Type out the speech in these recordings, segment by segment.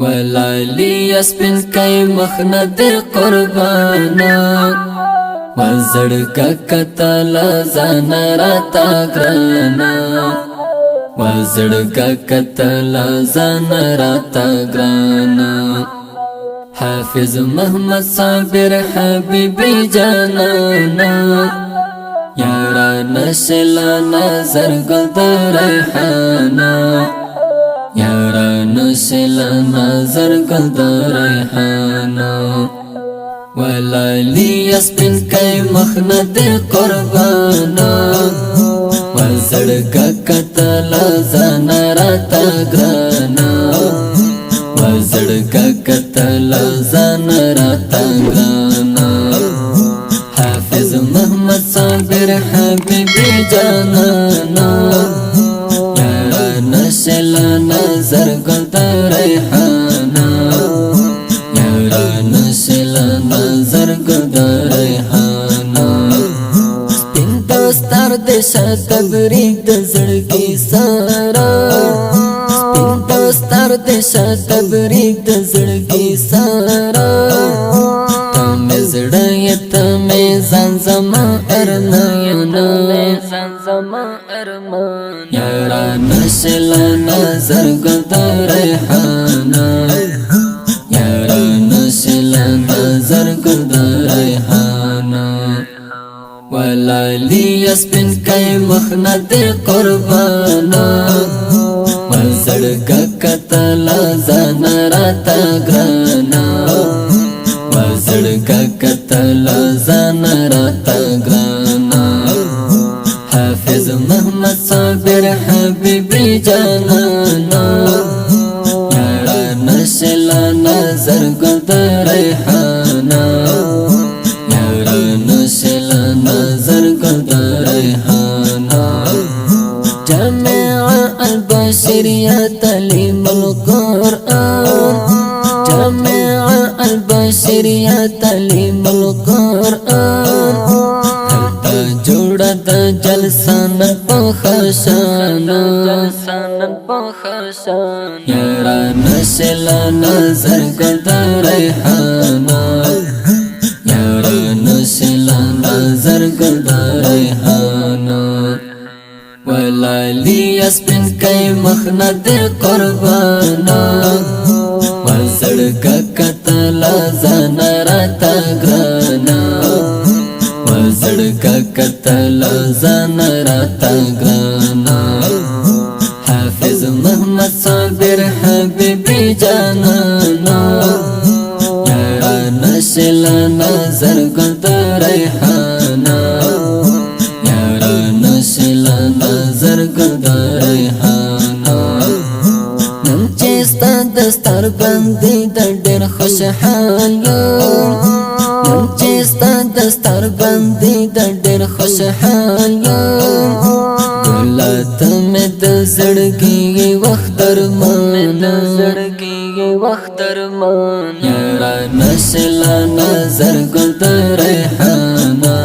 ولالی اسپن کئی مخند قربانا وزړګه کتل ځان راتا ګرانا وزړګه کتل ځان راتا ګرانا حافظ محمد صابر حبیبی جانانا یارا نشلا نظر گل ریحانا یارا نشلا نظر گل ریحانا ولالی اسپن کئی مخند قربانا وزړګه کتل ځان راتا ګرانا وزړګه کتل ځان راتا ګرانا حافظ محمد صابر حبیبی جانانا یارا نشلا نظر گل ریحانا یارا نشلا نظر گل ریحانا سپین دستار دشا تبریک د زړګي سارا سپین دستار دشا تبریک د زړګي سارا تمه زړه تمه ځان زما ارمانه ځان زما ارمان یارا نشلا نظر گل ریحانا یارا نشلا نظر گل ریحانا ولالی اسپن کئی مخند قربانا وزړګه کتل ځان راتا ګرانا وزړګه کتل ځان راتا ګرانا حافظ محمد صابر حبیبی جانانا یارا نشلا نظر گل ریحانا یارا نشلا نظر گل ریحانا جامع البشریہ تعلیم القرآن جامع البشریہ تعلیم القرآن ہلتا جوڑا دا جلسان پخشان یارا نشلا نظر گل ریحانا یارا نشلا نظر گل ریحانا ولالی اسپن کئی مخند قربانا وزړګه کتل ځان راتا ګرانا وزړګه کتل ځان راتا ګرانا حافظ محمد صابر حبیبی جانانا یارا نشلا نظر گل ریحانا یارا نشلا نظر گل ریحانا نن چې ستا دستار باندې د ډېر خوشحال یم نن چې ستا دستار باندې د ډېر خوشحال یم ګلات مې د زړګي وخت درمان یارا نشلا نظر گل ریحانا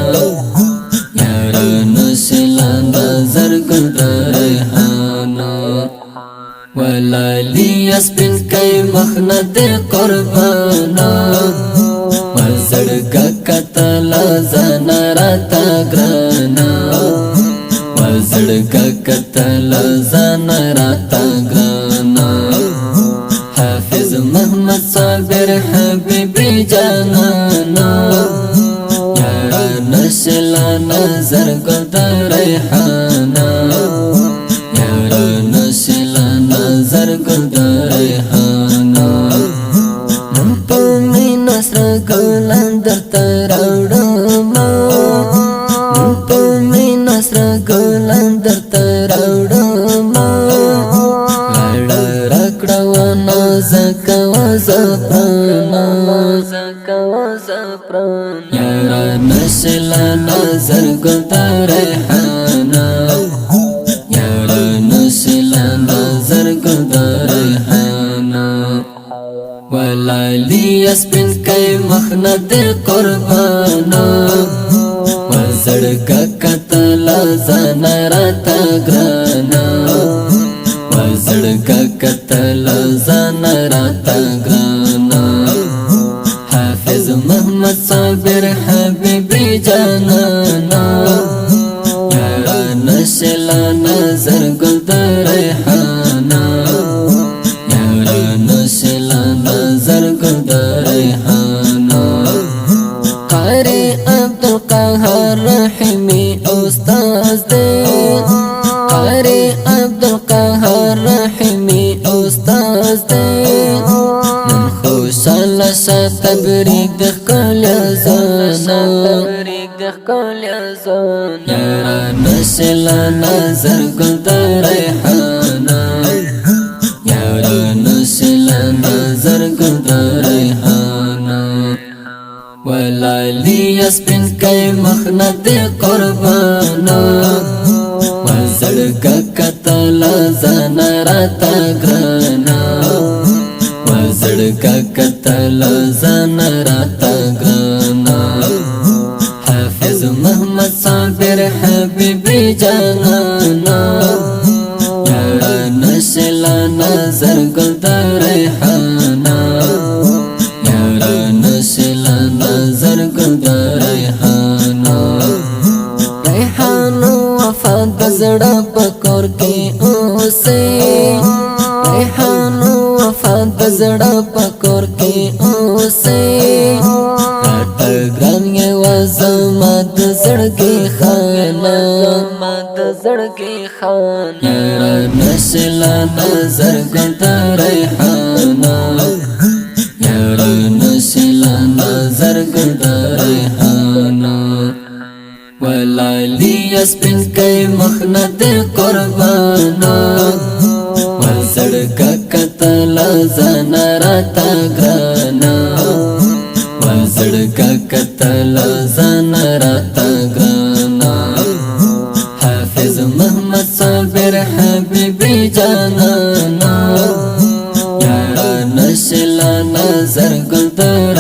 یارا نشلا نظر گل ریحانا ولالی اسپن کئی مخند قربانا وزړګه کتل ځان راتا ګرانا وزړګه کتل ځان راتا ګرانا حافظ محمد صابر حبیبی جانانا یارا نشلا نظر گل ریحانا یارا نشلا نظر گل ریحانا نن په مینا سره ګلان درته راوړم نن په مینا سره ګلان درته راوړم لړ راکړه ونه زکوا زپران یارا نشلا نظر گل ریحانا یارا نشلا نظر گل ریحانا ولالی اسپن کئی مخند قربانا وزړګه کتل ځان راتا ګرانا وزړګه زړګه کتل ځان راته ګرانا حافظ محمد صابر حبیبی جانانا یارا نشلا نظر گل در ریحانا یارا نشلا نظر گل در ریحانا قاری عبدالقهار رحیمی استاز دے قاری عبدالقهار رحیمی استاز دے من خوشال شا تبریک دخ کل ازانا یارا نشلا نظر گل در ریحانا یارا نشلا نظر گل در ریحانا ولالی اسپن کئی مخنت قربانا وزړګه کتل ځان راته ګرانا وزړګه کتل ځان راته ګرانا حافظ محمد صابر حبیبی جانانا یارا نشلا نظر گل در ریحانا یارا نشلا نظر گل در ریحانا ریحانو وفات بزړه پکور کې اوسه ریحانو وفات بزړه پکور کې اوسه راته ګران یې وزما د زړګي خانه یارا نشلا نظر گل در ریحانا یارا نشلا نظر گل در ریحانا ولالی اسپن کئی مخنت قربانا وزړګه کتل ځان راته ګرانا وزړګه کتل ځان راته ګرانا حافظ محمد صابر حبیبی جانانا یارا نشلا نظر گل در